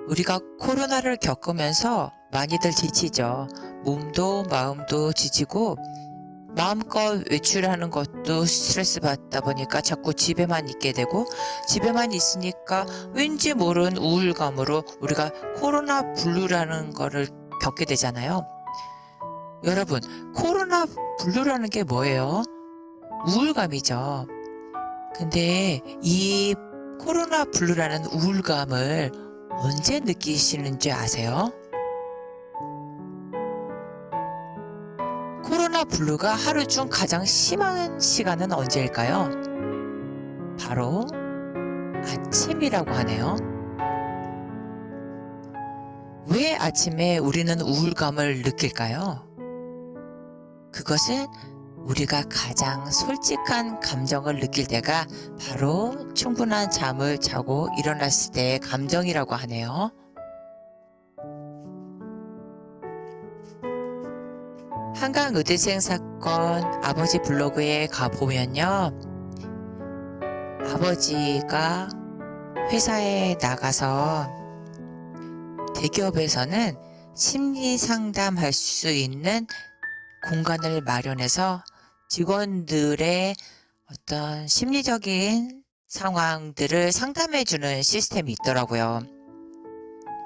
우리가 코로나를 겪으면서 많이들 지치죠. 몸도 마음도 지치고 마음껏 외출하는 것도 스트레스 받다 보니까 자꾸 집에만 있게 되고 집에만 있으니까 왠지 모른 우울감으로 우리가 코로나 블루라는 거를 겪게 되잖아요. 여러분, 코로나 블루라는 게 뭐예요? 우울감이죠. 근데 이 코로나 블루라는 우울감을 언제 느끼시는지 아세요? 코로나 블루가 하루 중 가장 심한 시간은 언제일까요? 바로 아침이라고 하네요. 왜 아침에 우리는 우울감을 느낄까요? 그것은 우리가 가장 솔직한 감정을 느낄 때가 바로 충분한 잠을 자고 일어났을 때의 감정이라고 하네요. 한강 의대생 사건 아버지 블로그에 가보면요. 아버지가 회사에 나가서 대기업에서는 심리 상담할 수 있는 공간을 마련해서 직원들의 어떤 심리적인 상황들을 상담해주는 시스템이 있더라고요.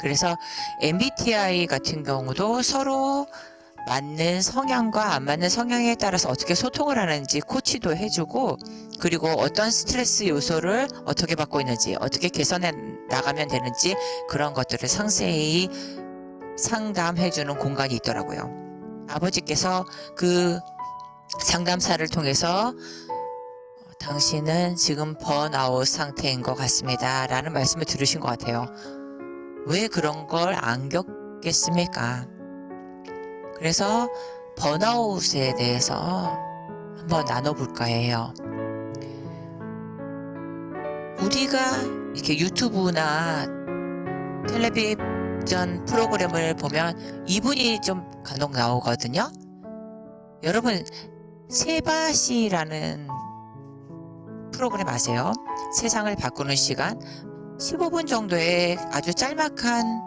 그래서 MBTI 같은 경우도 서로 맞는 성향과 안 맞는 성향에 따라서 어떻게 소통을 하는지 코치도 해주고, 그리고 어떤 스트레스 요소를 어떻게 받고 있는지, 어떻게 개선해 나가면 되는지 그런 것들을 상세히 상담해주는 공간이 있더라고요. 아버지께서 그 상담사를 통해서 당신은 지금 번아웃 상태인 것 같습니다 라는 말씀을 들으신 것 같아요. 왜 그런 걸 안 겪겠습니까? 그래서 번아웃에 대해서 한번 나눠볼까 해요. 우리가 이렇게 유튜브나 텔레비전 프로그램을 보면 이분이 좀 간혹 나오거든요. 여러분, 세바시라는 프로그램 아세요? 세상을 바꾸는 시간 15분 정도의 아주 짤막한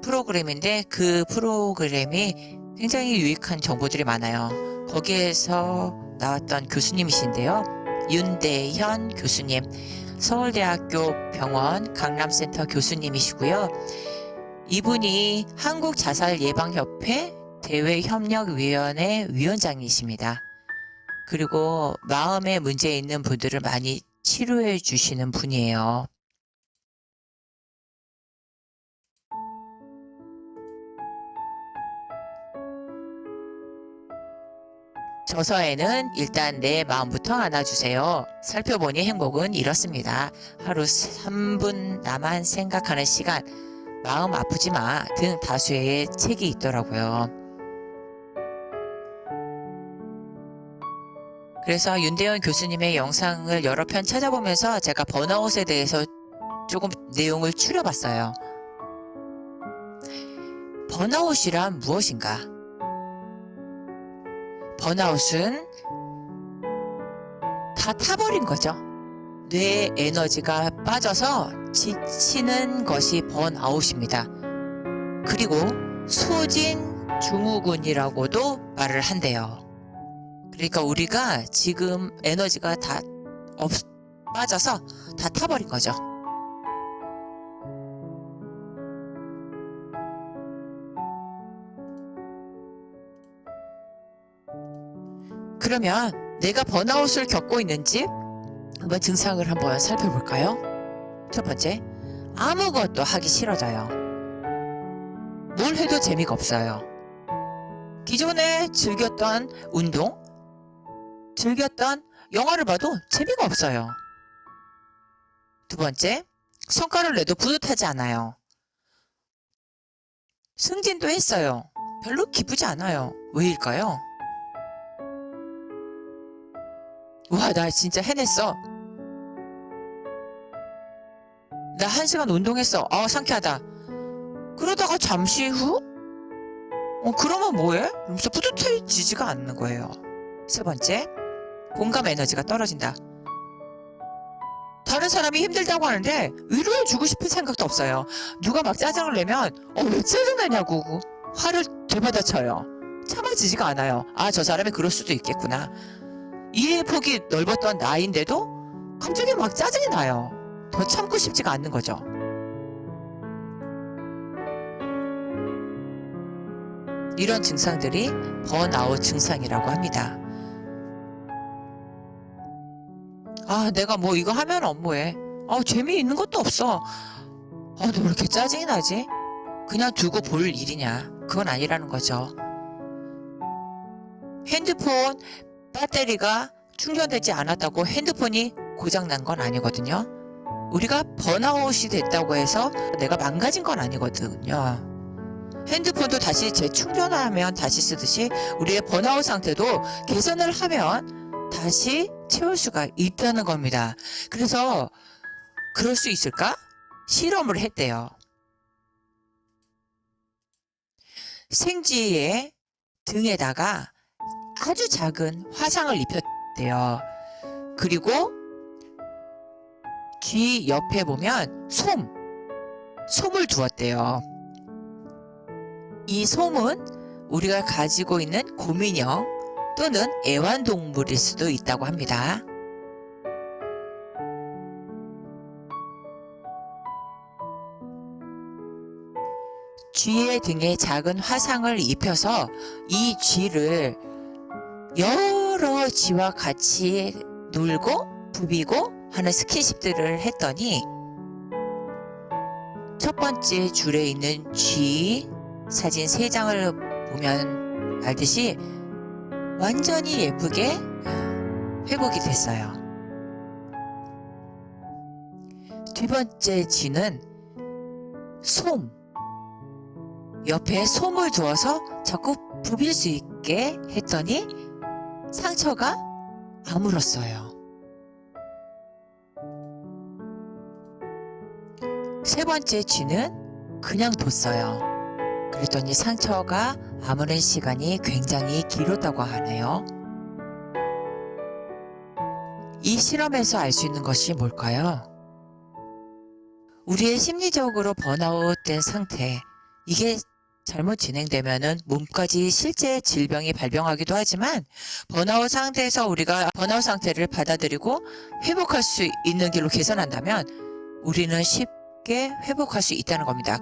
프로그램인데 그 프로그램이 굉장히 유익한 정보들이 많아요. 거기에서 나왔던 교수님이신데요. 윤대현 교수님, 서울대학교 병원 강남센터 교수님이시고요. 이분이 한국자살예방협회 대외협력위원회 위원장이십니다. 그리고 마음에 문제 있는 분들을 많이 치료해 주시는 분이에요. 저서에는 일단 내 마음부터 안아주세요. 살펴보니 행복은 이렇습니다. 하루 3분 나만 생각하는 시간, 마음 아프지 마 등 다수의 책이 있더라고요. 그래서 윤대현 교수님의 영상을 여러 편 찾아보면서 제가 번아웃에 대해서 조금 내용을 추려봤어요. 번아웃이란 무엇인가? 번아웃은 다 타버린 거죠. 뇌 에너지가 빠져서 지치는 것이 번아웃입니다. 그리고 소진 증후군이라고도 말을 한대요. 그러니까 우리가 지금 에너지가 다 빠져서 다 타버린 거죠. 그러면 내가 번아웃을 겪고 있는지 한번 증상을 한번 살펴볼까요? 첫 번째, 아무것도 하기 싫어져요. 뭘 해도 재미가 없어요. 기존에 즐겼던 운동, 즐겼던 영화를 봐도 재미가 없어요. 두 번째, 성과를 내도 뿌듯하지 않아요. 승진도 했어요. 별로 기쁘지 않아요. 왜일까요? 와, 나 진짜 해냈어. 나 1시간 운동했어. 상쾌하다. 그러다가 잠시 후 그러면 뭐해? 그러면서 뿌듯해지지가 않는 거예요. 세 번째, 공감 에너지가 떨어진다. 다른 사람이 힘들다고 하는데 위로해주고 싶은 생각도 없어요. 누가 막 짜증을 내면 왜 짜증나냐고 화를 되받아쳐요. 참아지지가 않아요. 아, 저 사람이 그럴 수도 있겠구나. 이해 폭이 넓었던 나인데도 갑자기 막 짜증이 나요. 더 참고 싶지가 않는 거죠. 이런 증상들이 번아웃 증상이라고 합니다. 아, 내가 뭐 이거 하면 업무해. 재미있는 것도 없어. 너 왜 이렇게 짜증이 나지? 그냥 두고 볼 일이냐? 그건 아니라는 거죠. 핸드폰 배터리가 충전되지 않았다고 핸드폰이 고장난 건 아니거든요. 우리가 번아웃이 됐다고 해서 내가 망가진 건 아니거든요. 핸드폰도 다시 재충전하면 다시 쓰듯이 우리의 번아웃 상태도 개선을 하면 다시 채울 수가 있다는 겁니다. 그래서 그럴 수 있을까? 실험을 했대요. 생쥐의 등에다가 아주 작은 화상을 입혔대요. 그리고 쥐 옆에 보면 솜을 두었대요. 이 솜은 우리가 가지고 있는 곰인형 또는 애완동물일 수도 있다고 합니다. 쥐의 등에 작은 화상을 입혀서 이 쥐를 여러 쥐와 같이 놀고 부비고 하는 스킨십들을 했더니 첫 번째 줄에 있는 쥐 사진 3장을 보면 알듯이 완전히 예쁘게 회복이 됐어요. 두 번째 쥐는 옆에 솜을 두어서 자꾸 부빌 수 있게 했더니 상처가 아물었어요. 세 번째 쥐는 그냥 뒀어요. 그랬더니 상처가 아무는 시간이 굉장히 길었다고 하네요. 이 실험에서 알 수 있는 것이 뭘까요? 우리의 심리적으로 번아웃된 상태, 이게 잘못 진행되면은 몸까지 실제 질병이 발병하기도 하지만 번아웃 상태에서 우리가 번아웃 상태를 받아들이고 회복할 수 있는 길로 개선한다면 우리는 쉽게 회복할 수 있다는 겁니다.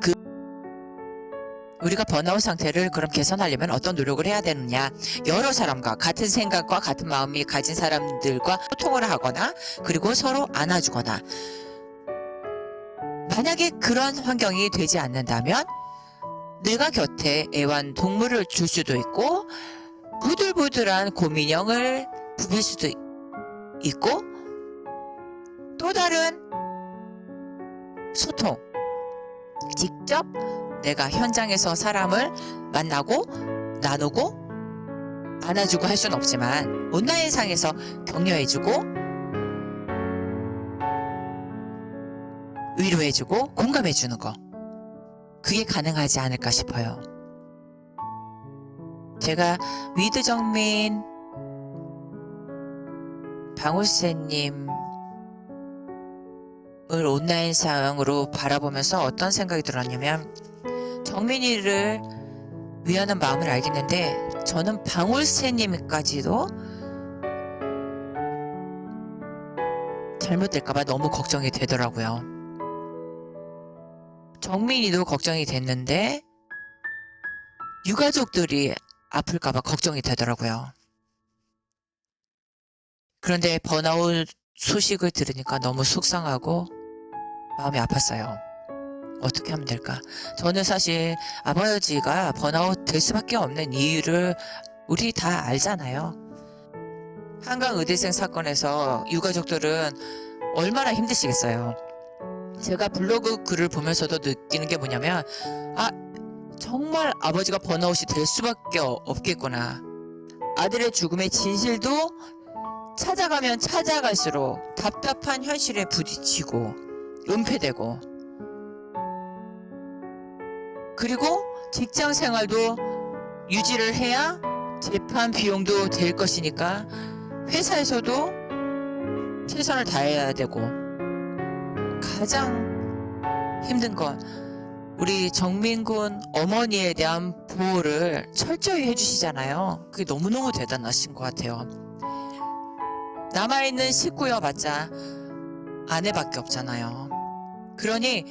우리가 번아웃 상태를 그럼 개선하려면 어떤 노력을 해야 되느냐? 여러 사람과 같은 생각과 같은 마음이 가진 사람들과 소통을 하거나 그리고 서로 안아주거나, 만약에 그런 환경이 되지 않는다면 내가 곁에 애완동물을 줄 수도 있고 부들부들한 곰인형을 부빌 수도 있고 또 다른 소통, 직접 내가 현장에서 사람을 만나고 나누고 안아주고 할 수는 없지만 온라인상에서 격려해주고 위로해주고 공감해주는 거, 그게 가능하지 않을까 싶어요. 제가 위드정민 방울새님을 온라인상으로 바라보면서 어떤 생각이 들었냐면, 정민이를 위하는 마음을 알겠는데 저는 방울새님까지도 잘못될까봐 너무 걱정이 되더라고요. 정민이도 걱정이 됐는데 유가족들이 아플까봐 걱정이 되더라고요. 그런데 번아웃 소식을 들으니까 너무 속상하고 마음이 아팠어요. 어떻게 하면 될까? 저는 사실 아버지가 번아웃 될 수밖에 없는 이유를 우리 다 알잖아요. 한강의대생 사건에서 유가족들은 얼마나 힘드시겠어요. 제가 블로그 글을 보면서도 느끼는 게 뭐냐면, 정말 아버지가 번아웃이 될 수밖에 없겠구나. 아들의 죽음의 진실도 찾아가면 찾아갈수록 답답한 현실에 부딪히고 은폐되고, 그리고 직장 생활도 유지를 해야 재판 비용도 될 것이니까 회사에서도 최선을 다해야 되고, 가장 힘든 건 우리 정민군 어머니에 대한 보호를 철저히 해주시잖아요. 그게 너무너무 대단하신 것 같아요. 남아있는 식구여봤자 아내밖에 없잖아요. 그러니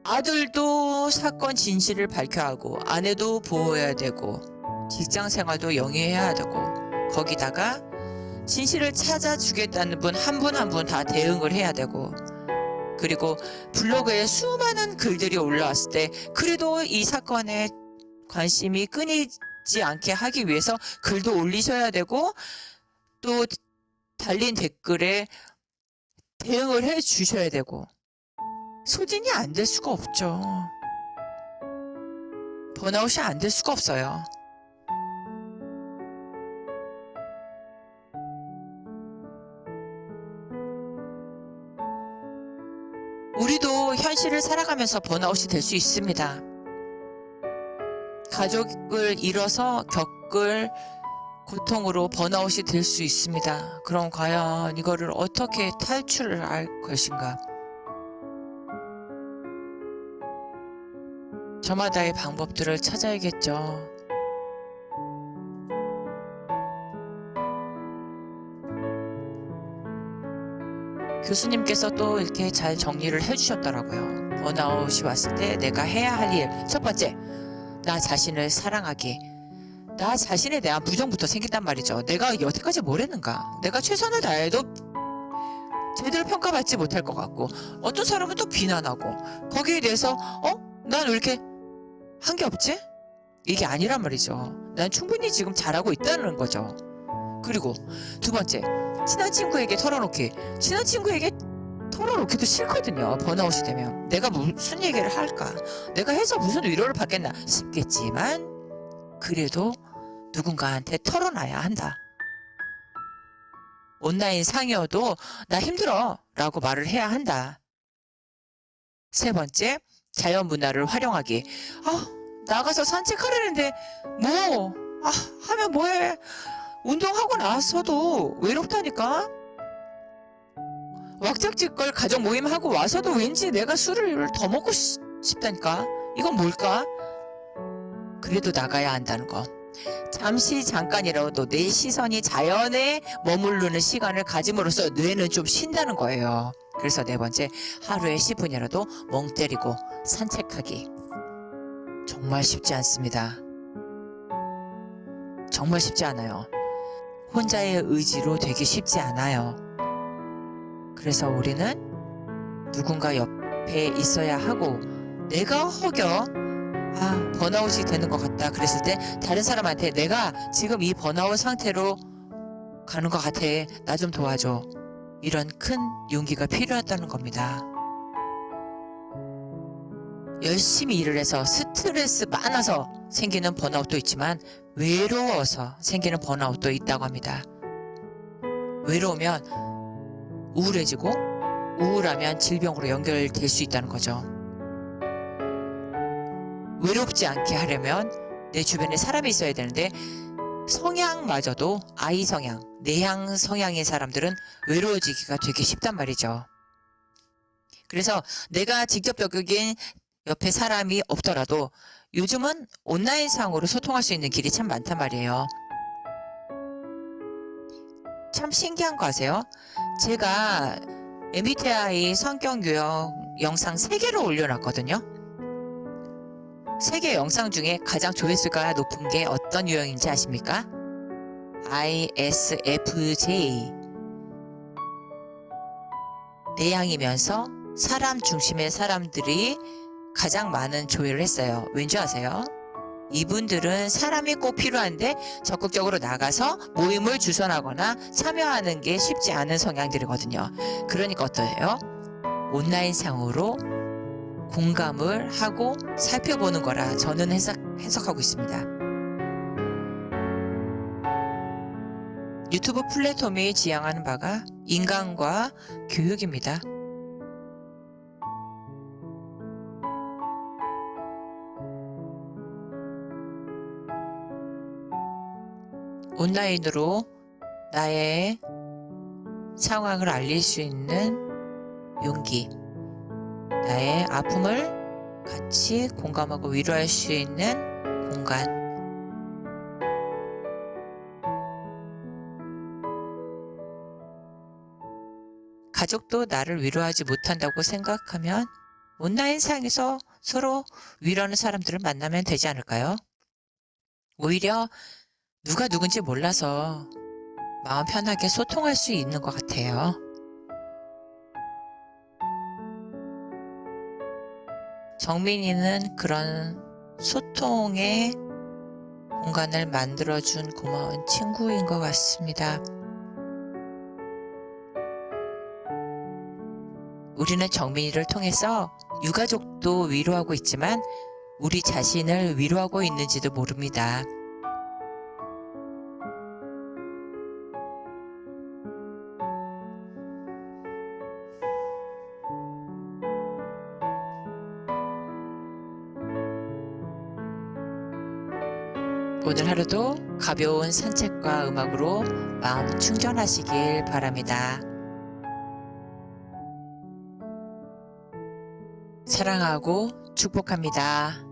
아들도 사건 진실을 밝혀야 하고 아내도 보호해야 되고 직장 생활도 영위해야 되고 거기다가 진실을 찾아주겠다는 분 한 분 한 분 다 대응을 해야 되고 그리고 블로그에 수많은 글들이 올라왔을 때 그래도 이 사건에 관심이 끊이지 않게 하기 위해서 글도 올리셔야 되고 또 달린 댓글에 대응을 해 주셔야 되고 소진이 안 될 수가 없죠. 번아웃이 안 될 수가 없어요. 우리도 현실을 살아가면서 번아웃이 될 수 있습니다. 가족을 잃어서 겪을 고통으로 번아웃이 될 수 있습니다. 그럼 과연 이거를 어떻게 탈출을 할 것인가? 저마다의 방법들을 찾아야겠죠. 교수님께서 또 이렇게 잘 정리를 해주셨더라고요. 번아웃이 왔을 때 내가 해야 할 일. 첫 번째, 나 자신을 사랑하기. 나 자신에 대한 부정부터 생긴단 말이죠. 내가 여태까지 뭘 했는가? 내가 최선을 다해도 제대로 평가받지 못할 것 같고 어떤 사람은 또 비난하고 거기에 대해서 난 왜 이렇게 한 게 없지? 이게 아니란 말이죠. 난 충분히 지금 잘하고 있다는 거죠. 그리고 두 번째, 친한 친구에게 털어놓기. 친한 친구에게 털어놓기도 싫거든요. 번아웃이 되면 내가 무슨 얘기를 할까, 내가 해서 무슨 위로를 받겠나 싶겠지만 그래도 누군가한테 털어놔야 한다. 온라인 상이어도 나 힘들어 라고 말을 해야 한다. 세 번째, 자연 문화를 활용하기. 나가서 산책하려는데 하면 뭐해. 운동하고 나서도 외롭다니까. 왁작지껄 가족 모임하고 와서도 왠지 내가 술을 더 먹고 싶다니까. 이건 뭘까? 그래도 나가야 한다는 거. 잠시 잠깐이라도 내 시선이 자연에 머무르는 시간을 가짐으로써 뇌는 좀 쉰다는 거예요. 그래서 네 번째, 하루에 10분이라도 멍 때리고 산책하기. 정말 쉽지 않습니다. 정말 쉽지 않아요. 혼자의 의지로 되기 쉽지 않아요. 그래서 우리는 누군가 옆에 있어야 하고 내가 혹여 번아웃이 되는 것 같다 그랬을 때 다른 사람한테 내가 지금 이 번아웃 상태로 가는 것 같아. 나 좀 도와줘. 이런 큰 용기가 필요하다는 겁니다. 열심히 일을 해서 스트레스 많아서 생기는 번아웃도 있지만 외로워서 생기는 번아웃도 있다고 합니다. 외로우면 우울해지고 우울하면 질병으로 연결될 수 있다는 거죠. 외롭지 않게 하려면 내 주변에 사람이 있어야 되는데 성향마저도 I 성향, 내향 성향의 사람들은 외로워지기가 되게 쉽단 말이죠. 그래서 내가 직접 겪은 옆에 사람이 없더라도 요즘은 온라인상으로 소통할 수 있는 길이 참 많단 말이에요. 참 신기한 거 아세요? 제가 MBTI 성격 유형 영상 3개를 올려놨거든요. 3개 영상 중에 가장 조회수가 높은 게 어떤 유형인지 아십니까? ISFJ. 내향이면서 사람 중심의 사람들이 가장 많은 조회를 했어요. 왠지 아세요? 이분들은 사람이 꼭 필요한데 적극적으로 나가서 모임을 주선하거나 참여하는 게 쉽지 않은 성향들이거든요. 그러니까 어떠해요? 온라인상으로 공감을 하고 살펴보는 거라 저는 해석하고 있습니다. 유튜브 플랫폼이 지향하는 바가 인간과 교육입니다. 온라인으로 나의 상황을 알릴 수 있는 용기, 나의 아픔을 같이 공감하고 위로할 수 있는 공간. 가족도 나를 위로하지 못한다고 생각하면 온라인 상에서 서로 위로하는 사람들을 만나면 되지 않을까요? 오히려 누가 누군지 몰라서 마음 편하게 소통할 수 있는 것 같아요. 정민이는 그런 소통의 공간을 만들어준 고마운 친구인 것 같습니다. 우리는 정민이를 통해서 유가족도 위로하고 있지만 우리 자신을 위로하고 있는지도 모릅니다. 오늘 하루도 가벼운 산책과 음악으로 마음 충전하시길 바랍니다. 사랑하고 축복합니다.